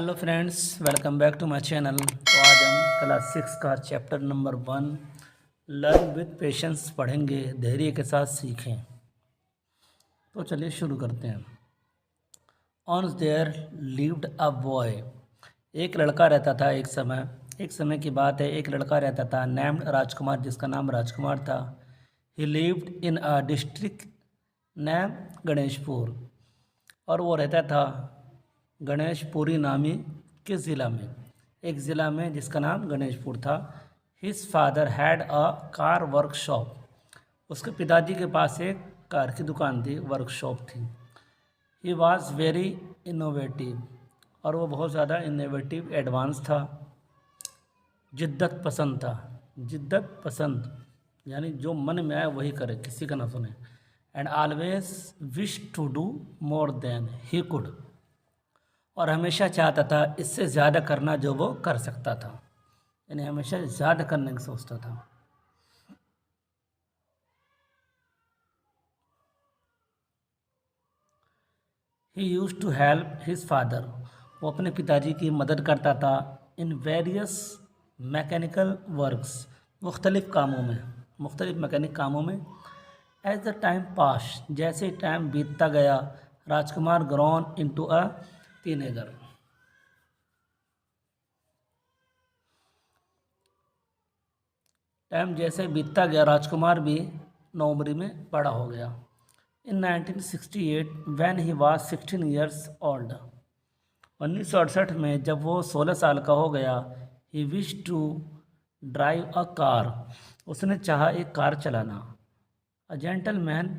Hello friends, welcome back to my channel. तो आज हम क्लास 6 का chapter number 1 learn with patience पढ़ेंगे। धैर्य के साथ सीखें। तो चलिए शुरू करते हैं। ऑन्स देयर लिव्ड अ बॉय। एक लड़का रहता था एक समय की बात है। एक लड़का रहता था नेम्ड राजकुमार, जिसका नाम राजकुमार था। ही lived in a district name Ganeshpur, और वो रहता था गणेशपुरी नामी किस ज़िला में, एक ज़िला में जिसका नाम गणेशपुर था। His father had a car workshop. उसके पिताजी के पास एक कार की दुकान थी, वर्कशॉप थी। ही वॉज वेरी इनोवेटिव, और वो बहुत ज़्यादा इनोवेटिव एडवांस था। जिद्दत पसंद था। जिद्दत पसंद यानी जो मन में आए वही करे, किसी का ना सुने। And always wish to do more than he could, और हमेशा चाहता था इससे ज़्यादा करना जो वो कर सकता था, यानी हमेशा ज़्यादा करने की सोचता था। He used to help his father. वो अपने पिताजी की मदद करता था इन वेरियस मैकेनिकल वर्क्स, मुख्तलिफ मैकेनिक कामों में। एज द टाइम पास, जैसे टाइम बीतता गया, Rajkumar grown into a teenager. Time जैसे बीतता गया, राजकुमार भी नौकरी में बड़ा हो गया। In 1968 when he was 16 years old, 1968 में जब वो 16 साल का हो गया, he wish to drive a car, उसने चाहा एक कार चलाना। A gentleman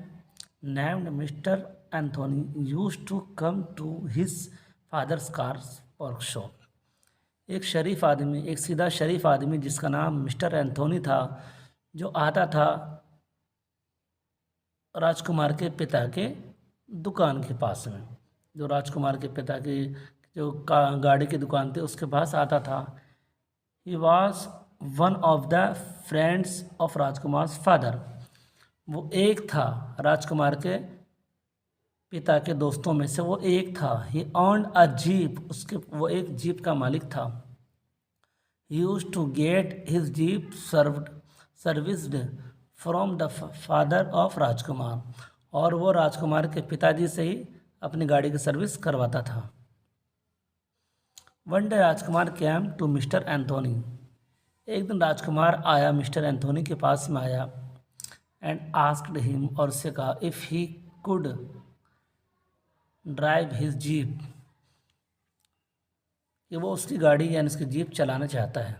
named Mister Anthony use to come to his father's cars workshop. एक सीधा शरीफ आदमी जिसका नाम मिस्टर एंथोनी था, जो आता था राजकुमार के पिता के दुकान के पास में। जो राजकुमार के पिता की जो गाड़ी की दुकान थी उसके पास आता था। He was one of the friends of Rajkumar father. वो एक था राजकुमार के पिता के दोस्तों में से वो एक था। ही ऑन्ड अ जीप, वो एक जीप का मालिक था। He used to get his jeep serviced from the father of राजकुमार, और वो राजकुमार के पिताजी से ही अपनी गाड़ी की सर्विस करवाता था। One day Rajkumar came to mister Anthony. एक दिन राजकुमार आया, मिस्टर एंथोनी के पास में आया। एंड आस्क्ड हिम, और उससे कहा, if he could drive his jeep, कि वो उसकी गाड़ी यानी उसकी जीप चलाना चाहता है।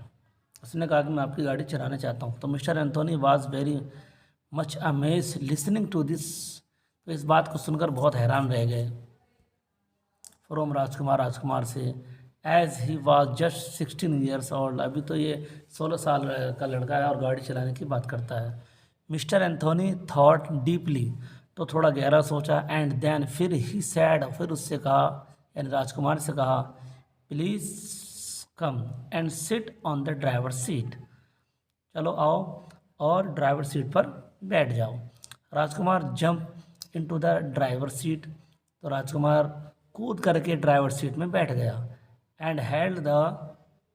उसने कहा कि मैं आपकी गाड़ी चलाना चाहता हूँ। तो mister Anthony was very much amaze listening to this, तो इस बात को सुनकर बहुत हैरान रह गए। फ्रॉम राजकुमार से, as he was just 16 years old, अभी तो ये 16 साल का लड़का है और गाड़ी चलाने की बात करता है। मिस्टर एंथोनी थॉट डीपली, तो थोड़ा गहरा सोचा। एंड देन, फिर ही सैड, फिर उससे कहा, यानी राजकुमार से कहा, please come and sit on the driver seat, चलो आओ और ड्राइवर सीट पर बैठ जाओ। Rajkumar jump into the driver seat, तो राजकुमार कूद करके ड्राइवर सीट में बैठ गया। And held the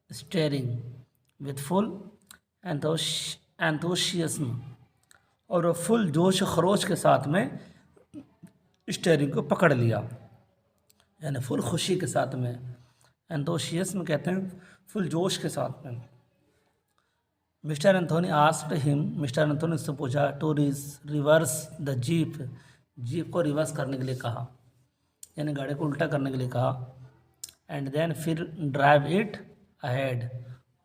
steering with full enthusiasm, और वो फुल जोश खरोश के साथ में स्टेयरिंग को पकड़ लिया, यानी फुल खुशी के साथ में। एंथोशियज्म कहते हैं फुल जोश के साथ में। Mister Anthony asked him, mister Anthony से पूछा, to reverse the jeep, jeep को रिवर्स करने के लिए कहा, यानी गाड़ी को उल्टा करने के लिए कहा। एंड देन, फिर ड्राइव इट अहेड,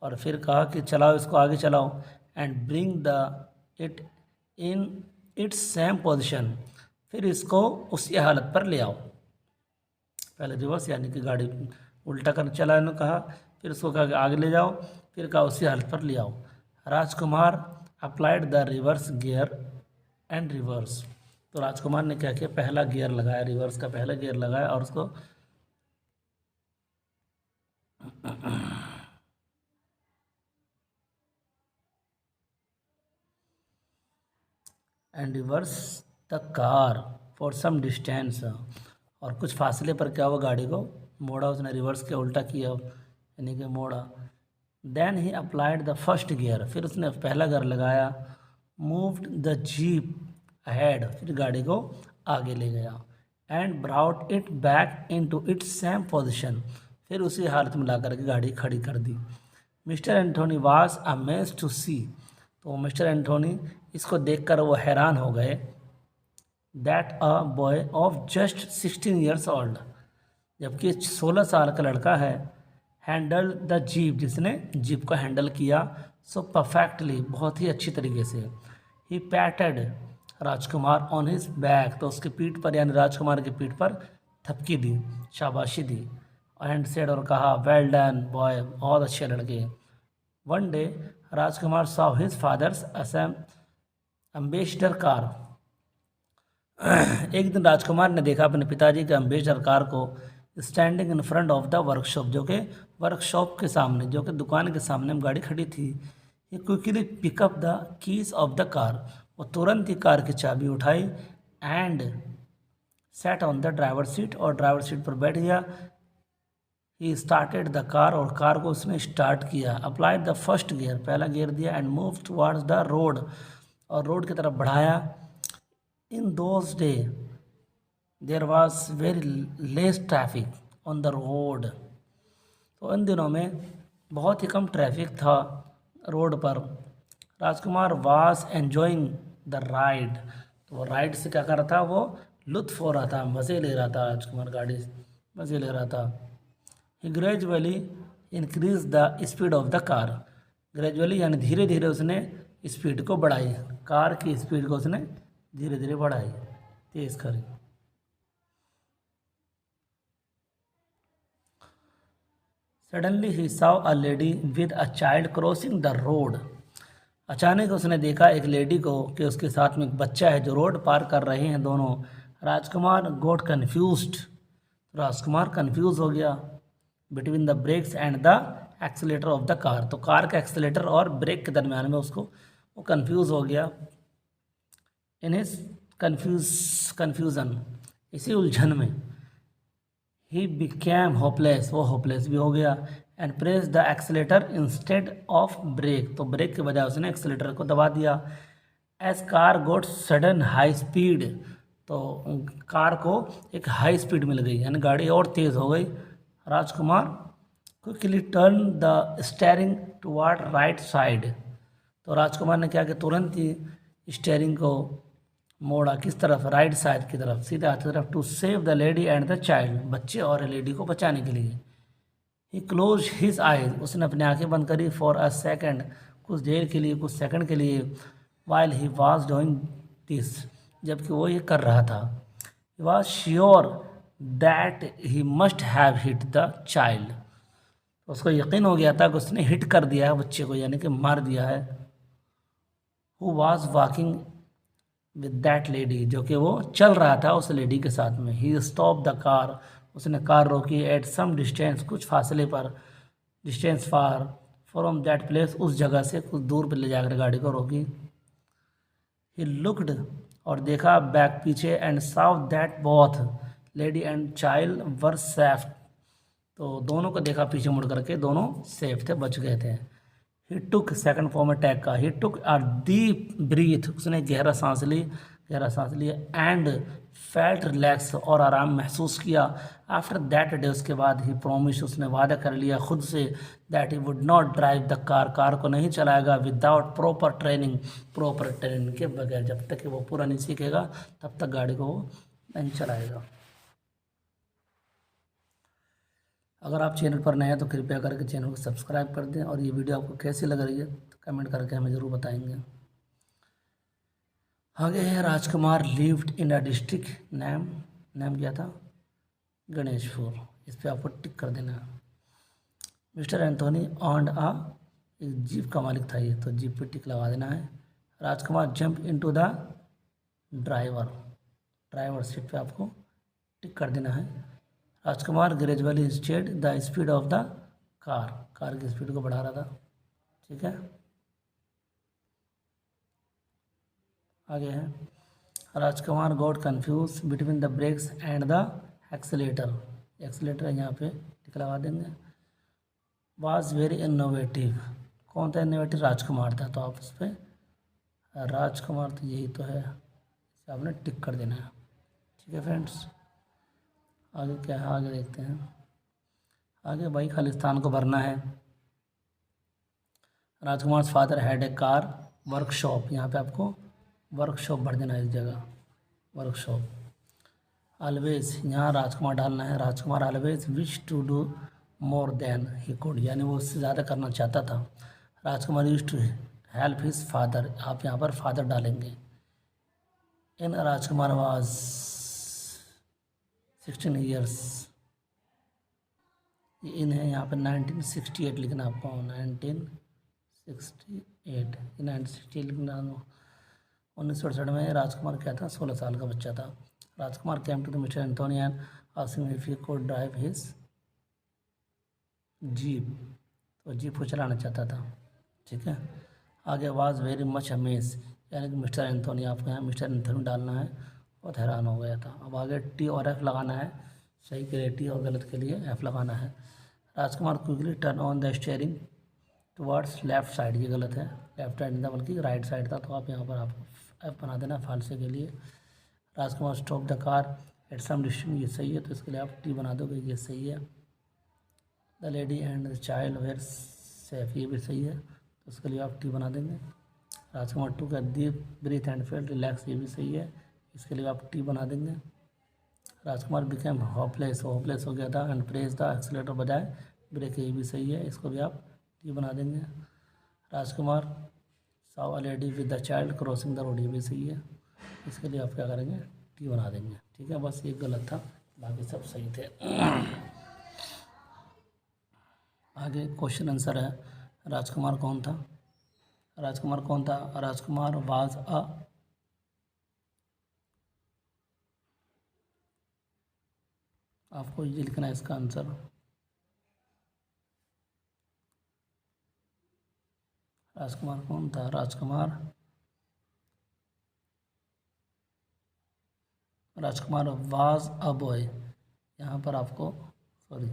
और फिर कहा कि चलाओ इसको आगे चलाओ। And bring the it in its same position, फिर इसको उसी हालत पर ले आओ। पहले रिवर्स यानी कि गाड़ी उल्टा कर चलाने कहा, फिर उसको कहा कि आगे ले जाओ, फिर कहा उसी हालत पर ले आओ। Rajkumar applied the reverse gear and reverse, तो राजकुमार ने क्या किया, पहला गियर लगाया, रिवर्स का पहला गियर लगाया, और उसको and reverse the car for some distance, और कुछ फासले पर क्या हुआ, गाड़ी को मोड़ा, उसने रिवर्स किया, उल्टा किया, यानी कि मोड़ा। Then he applied the first gear, फिर उसने पहला गियर लगाया। मूव्ड द जीप अहेड, फिर गाड़ी को आगे ले गया। And brought it back into its same position, फिर उसी हालत में ला करके गाड़ी खड़ी कर दी। Mister Anthony was amazed to see, तो मिस्टर एंथोनी इसको देखकर वो हैरान हो गए। That a boy of just 16 years old, जबकि 16 साल का लड़का है। हैंडल द जीप, जिसने जीप को हैंडल किया सो परफेक्टली, बहुत ही अच्छी तरीके से। He patted Rajkumar on his back, तो उसके पीठ पर यानी राजकुमार की पीठ पर थपकी दी, शाबाशी दी। एंड सेड, और कहा, वेल डन बॉय, बहुत अच्छे लड़के। One day Rajkumar saw his father's Ambassador car, एक दिन राजकुमार ने देखा अपने पिताजी के एम्बेसडर कार को standing in front of the workshop, जो कि वर्कशॉप के सामने, जो कि दुकान के सामने गाड़ी खड़ी थी। He quickly pick up the keys of the car, वो तुरंत ही कार की चाबी उठाई। And set on the driver seat, और ड्राइवर सीट पर बैठ गया। ही स्टार्टेड द कार, और कार को उसने स्टार्ट किया। अप्लाइड द फर्स्ट गियर, पहला गियर दिया। And move towards the road, और रोड की तरफ बढ़ाया। In those day there was very less traffic on the road, तो इन दिनों में बहुत ही कम ट्रैफिक था रोड पर। राजकुमार वाज एन्जॉइंग द राइड, तो वो राइड से क्या कर रहा था, वो लुत्फ हो रहा था, मज़े ले रहा था। राजकुमार गाड़ी मज़े ले रहा था। He gradually increase the speed of the car, gradually यानी धीरे धीरे उसने स्पीड को बढ़ाई, कार की स्पीड को उसने धीरे धीरे बढ़ाई, तेज़ करी। Suddenly he saw a lady with a child crossing the road, अचानक उसने देखा एक लेडी को कि उसके साथ में एक बच्चा है जो रोड पार कर रहे हैं दोनों। राजकुमार गोट कन्फ्यूज्ड, राजकुमार कन्फ्यूज हो गया। Between the brakes and the accelerator of the car, तो कार का एक्सीलेटर और ब्रेक के दरम्यान में उसको वो कन्फ्यूज़ हो गया। इन हिज कन्फ्यूज़न, इसी उलझन में। ही बिकेम होपलेस, वो होपलेस भी हो गया। And press the accelerator instead of brake, तो ब्रेक के बजाय उसने एक्सीलेटर को दबा दिया। As car got sudden high speed, तो कार को एक हाई स्पीड मिल गई, यानी गाड़ी और तेज़ हो गई। Rajkumar quickly turn the steering toward right side, तो राजकुमार ने क्या कि तुरंत ही स्टेयरिंग को मोड़ा, किस तरफ, राइट साइड की तरफ, सीधे हाथ की तरफ। To save the lady and the child, बच्चे और लेडी को बचाने के लिए। ही क्लोज हिज आइज, उसने अपनी आंखें बंद करी। फॉर अ सेकेंड, कुछ देर के लिए, कुछ सेकंड के लिए। While he was doing this, जबकि वो ये कर रहा था। He was sure that he must have hit the child, उसको यकीन हो गया था कि उसने हिट कर दिया है बच्चे को, यानी कि मार दिया है। Who was walking with that lady, जो कि वो चल रहा था उस लेडी के साथ में। ही स्टॉप द कार, उसने कार रोकी। एट सम डिस्टेंस, कुछ फासले पर। Distance far from that place, उस जगह से कुछ दूर पर ले जाकर गाड़ी को रोकी। ही लुक्ड, और देखा बैक, पीछे। And saw that both lady and child were safe, तो दोनों को देखा पीछे मुड़ करके, दोनों सेफ थे, बच गए थे। ही टुक, सेकंड फॉर्म अटैक का, ही टुक अ डीप ब्रीथ, उसने गहरा सांस ली, गहरा सांस लिया। एंड फेल्ट रिलैक्स, और आराम महसूस किया। आफ्टर दैट डे, उसके बाद ही प्रॉमिस, उसने वादा कर लिया खुद से, that he would not drive the car, car को नहीं चलाएगा without proper training, proper training के बगैर, जब तक कि वो पूरा नहीं सीखेगा तब तक गाड़ी को वो नहीं चलाएगा। अगर आप चैनल पर नए हैं तो कृपया करके चैनल को सब्सक्राइब कर दें, और ये वीडियो आपको कैसी लग रही है तो कमेंट करके हमें ज़रूर बताएंगे। आगे है, Rajkumar lived in a district, name क्या था, गणेशपुर, इस पर आपको टिक कर देना है। मिस्टर एंथोनी ऑन्ड एक जीप का मालिक था ये, तो जीप पे टिक लगा देना है। Rajkumar jump into the driver seat पे आपको टिक कर देना है। Rajkumar gradually instead the speed of the car की स्पीड को बढ़ा रहा था, ठीक है। आगे है, Rajkumar got confuse between the brakes and the accelerator, accelerator है यहाँ पे टिक लगा देंगे। वाज वेरी इनोवेटिव, कौन था इनोवेटिव? राजकुमार था, तो आप उस पर राजकुमार, तो यही तो है, इसे आपने टिक कर देना है। ठीक है फ्रेंड्स, आगे क्या है, आगे देखते हैं। आगे भाई खालिस्तान को भरना है। Rajkumar father had a car workshop, यहाँ पे आपको वर्कशॉप भर देना है इस जगह, वर्कशॉप। ऑलवेज, यहाँ राजकुमार डालना है। Rajkumar always wish to do more than he could, यानी वो उससे ज़्यादा करना चाहता था। Rajkumar use to help his father, आप यहाँ पर फादर डालेंगे। इन राजकुमार वाज 16 ईयर्स, इन है यहाँ पर 1968 लिखना आपको, 1968, ये 1968 लिखना। 1968 में राजकुमार क्या था? 16 साल का बच्चा था। Rajkumar came to the mister Anthony and asking if he could drive his jeep, तो जीप को चलाना चाहता था। ठीक है, आगे वाज वेरी मच अमेज, यानी कि मिस्टर एंथोनी, आपको यहाँ मिस्टर एंथोनी डालना है, बहुत हैरान हो गया था। अब आगे टी और एफ लगाना है, सही के लिए टी और गलत के लिए एफ लगाना है। Rajkumar quickly turn on the steering towards left side, ये गलत है, लेफ्ट साइड था बल्कि राइट साइड था, तो आप यहाँ पर आप एफ बना देना फालसे के लिए। Rajkumar stop the car at some distance, ये सही है, तो इसके लिए आप टी बना दोगे, ये सही है। The lady and the child were safe, ये भी सही है, तो उसके लिए आप टी बना देंगे। राजकुमार टू का deep breath and felt relax, ये भी सही है, इसके लिए आप टी बना देंगे। राजकुमार बिकेम होपलेस, होपलेस हो गया था, एंड प्रेस द एक्सीलेटर बजाय ब्रेक, ये भी सही है, इसको भी आप टी बना देंगे। Rajkumar saw a lady with the child crossing the road, ये भी सही है, इसके लिए आप क्या करेंगे? टी बना देंगे। ठीक है, बस एक गलत था, बाकी सब सही थे। आगे क्वेश्चन आंसर है, राजकुमार कौन था? राजकुमार कौन था? राजकुमार वाज अ, आपको ये लिखना है इसका आंसर। राजकुमार कौन था? राजकुमार वाज अ बॉय, यहाँ पर आपको सॉरी,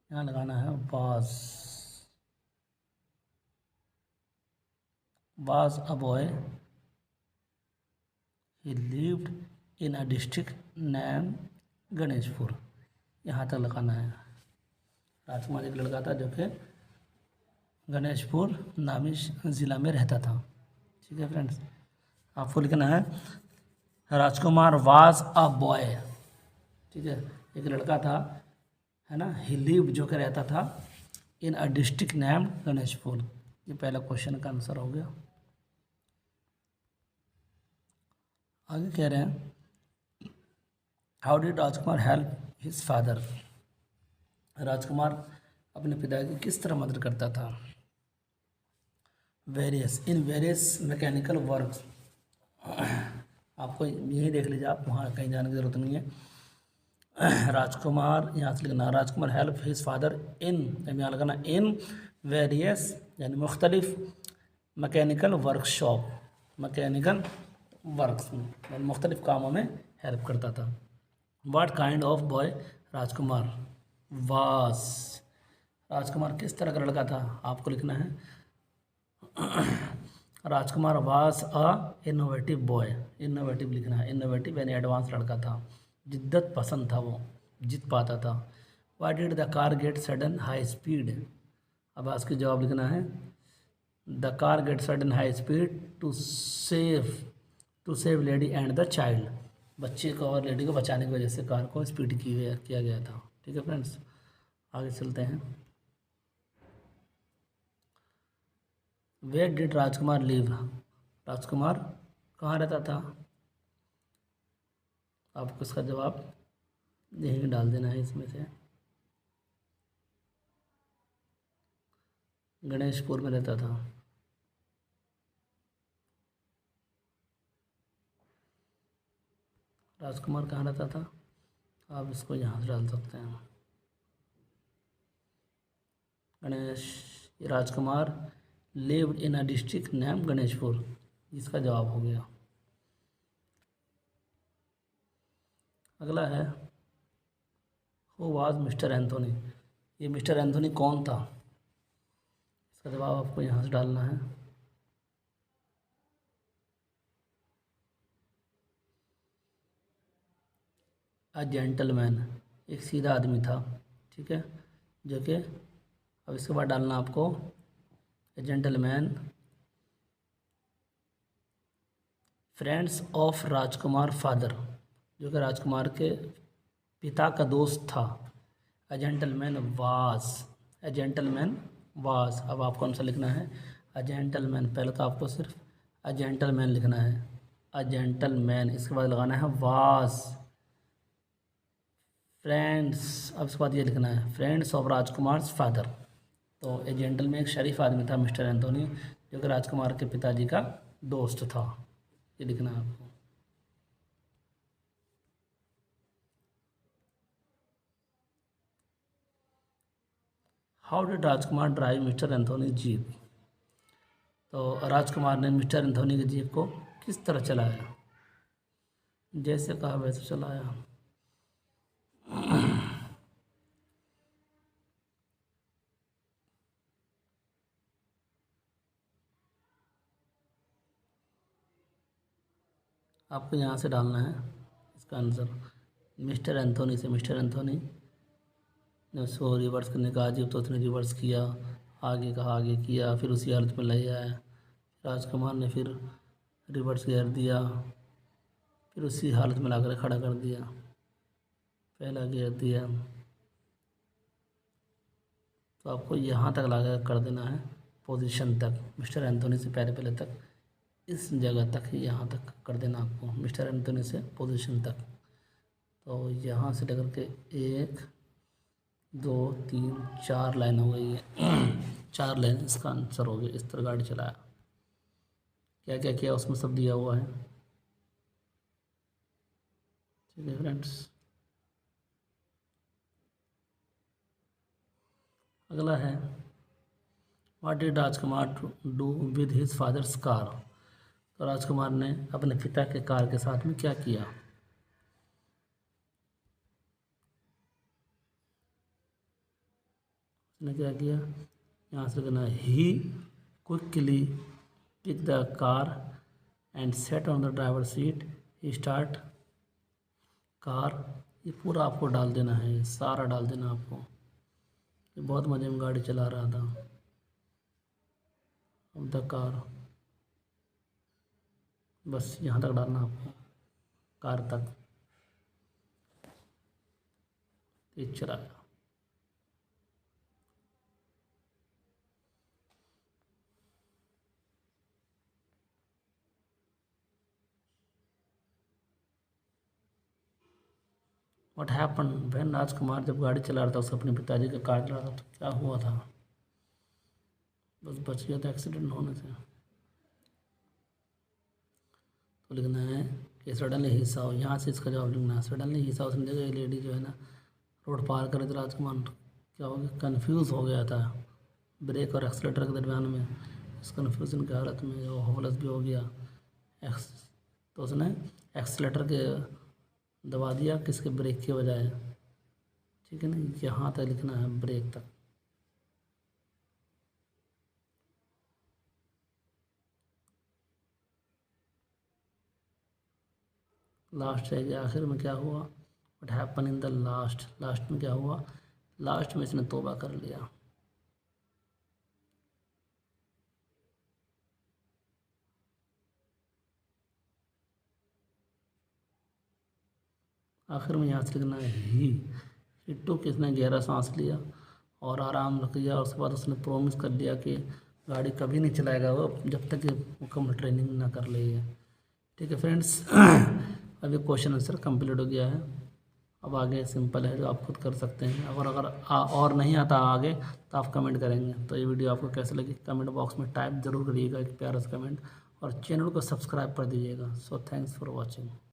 यहाँ लगाना है was a boy he lived in a district name Ganeshpur, यहाँ तक लगाना है। राजकुमार एक लड़का था जो कि गणेशपुर नामी ज़िला में रहता था। ठीक है फ्रेंड्स, आपको लिखना है राजकुमार वाज अ बॉय। ठीक है, एक लड़का था, है ना, ही लिव्ड जो कि रहता था इन अ डिस्ट्रिक्ट नेम गणेशपुर, ये पहला क्वेश्चन का आंसर हो गया। आगे कह रहे हैं how did Rajkumar help his father, Rajkumar अपने पिता की किस तरह मदद करता था? इन वेरियस मैकेनिकल वर्क्स, आपको यही देख लीजिए, आप वहाँ कहीं जाने की ज़रूरत नहीं है। राजकुमार यहाँ से लिखना, राजकुमार हेल्प हिज फादर इन, यहाँ लगाना इन वेरियस, यानी मुख्तलिफ मैकेनिकल वर्कशॉप, मैकेनिकल वर्क्स में, यानी मुख्तलिफ कामों में हेल्प करता था। वाट काइंड ऑफ बॉय राजकुमार वास, राजकुमार किस तरह का लड़का था? आपको लिखना है राजकुमार वास अ इनोवेटिव बॉय, इनोवेटिव लिखना है, इनोवेटिव यानी एडवांस लड़का था, जिद्दत पसंद था, वो जीत पाता था। Why did the car get sudden high speed, अब इसके जवाब लिखना है the car get sudden high speed to save lady and the child, बच्चे को और लेडी को बचाने की वजह से कार को स्पीड किया गया था। ठीक है फ्रेंड्स, आगे चलते हैं। वेयर डिड राजकुमार लिव, राजकुमार कहाँ रहता था? आपको इसका जवाब यहीं डाल देना है, इसमें से गणेशपुर में रहता था। राजकुमार कहाँ रहता था? आप इसको यहाँ से डाल सकते हैं। Ganesh Rajkumar lived in a district name Ganeshpur, इसका जवाब हो गया। अगला है हु वाज मिस्टर एंथोनी, ये मिस्टर एंथोनी कौन था, इसका जवाब आपको यहाँ से डालना है। अ जेंटलमैन, एक सीधा आदमी था, ठीक है, जो कि अब इसके बाद डालना आपको ए gentleman friends of Rajkumar father, जो कि राजकुमार के पिता का दोस्त था। A gentleman was, a gentleman was, अब आपको कौन सा लिखना है, अ जेंटलमैन, पहले तो आपको सिर्फ अ जेंटलमैन लिखना है, अ जेंटलमैन, इसके बाद लगाना है वाज फ्रेंड्स, अब इसके बाद ये लिखना है फ्रेंड्स ऑफ राजकुमार फादर। तो ए जेंटलमैन एक शरीफ आदमी था मिस्टर एंथोनी, जो कि राजकुमार के पिताजी का दोस्त था, ये लिखना है आपको। How did Rajkumar drive mister Anthony jeep, तो राजकुमार ने मिस्टर एंथोनी की जीप को किस तरह चलाया, जैसे कहा वैसे चलाया। आपको यहाँ से डालना है इसका आंसर, मिस्टर एंथोनी से, मिस्टर एंथोनी ने उसको रिवर्स करने का जीप, तो उसने रिवर्स किया, आगे का आगे किया, फिर उसी हालत में ले आया। राजकुमार ने फिर रिवर्स गियर दिया, फिर उसी हालत में लाकर खड़ा कर दिया, पहला गियर दिया। तो आपको यहाँ तक ला कर देना है पोजीशन तक, मिस्टर एंथोनी से पहले पहले तक, इस जगह तक ही यहाँ तक कर देना आपको, मिस्टर एंथोनी से पोजीशन तक। तो यहाँ से लेकर के 1 2 3 4 लाइन हो गई है। 4 लाइन इसका आंसर हो गया। इस तरह गाड़ी चलाया, क्या क्या किया उसमें सब दिया हुआ है, ठीक है फ्रेंड्स। अगला है what did Rajkumar do with his father's car, तो राजकुमार ने अपने पिता के कार के साथ में क्या किया। उसने क्या किया, यहाँ से कहना he quickly pick the car and set on the driver seat, he start car, ये पूरा आपको डाल देना है, ये सारा डाल देना आपको। ये बहुत मज़े में गाड़ी चला रहा था। अब द कार, बस यहाँ तक डालना आपको, कार तक, तेज चलाया। व्हाट हैपन व्हेन, राजकुमार जब गाड़ी चला रहा था, उसको अपने पिताजी का कार चला रहा था, तो क्या हुआ था, बस बच गया था एक्सीडेंट होने से। तो लिखना है कि सडनली ही साव, यहाँ से इसका जवाब लिखना है, सडनली ही साव, समझेगा ये लेडी जो है ना रोड पार कर रही थी, राजकुमार क्या हो गया, कन्फ्यूज़ हो गया था ब्रेक और एक्सीलेटर के दरमियान में, इस कन्फ्यूजन की हालत में वो होमलेस भी हो गया। तो उसने एक्सीलेटर के दबा दिया किसके, ब्रेक के बजाय, ठीक है ना, यहाँ तक लिखना है, ब्रेक तक। लास्ट है कि आखिर में क्या हुआ, what happen in the last, last में क्या हुआ, लास्ट में इसने तौबा कर लिया। आखिर में यहाँ से लिखना है ही हिट्टू, किसने गहरा सांस लिया और आराम रख लिया, और उसके बाद उसने प्रॉमिस कर लिया कि गाड़ी कभी नहीं चलाएगा वो जब तक कि मुकम्मल ट्रेनिंग ना कर ले। ठीक है फ्रेंड्स, अभी क्वेश्चन आंसर कंप्लीट हो गया है। अब आगे सिंपल है जो आप खुद कर सकते हैं। अगर और नहीं आता आगे तो आप कमेंट करेंगे। तो ये वीडियो आपको कैसे लगी कमेंट बॉक्स में टाइप ज़रूर करिएगा एक प्यारा सा कमेंट, और चैनल को सब्सक्राइब कर दीजिएगा। So thanks for watching.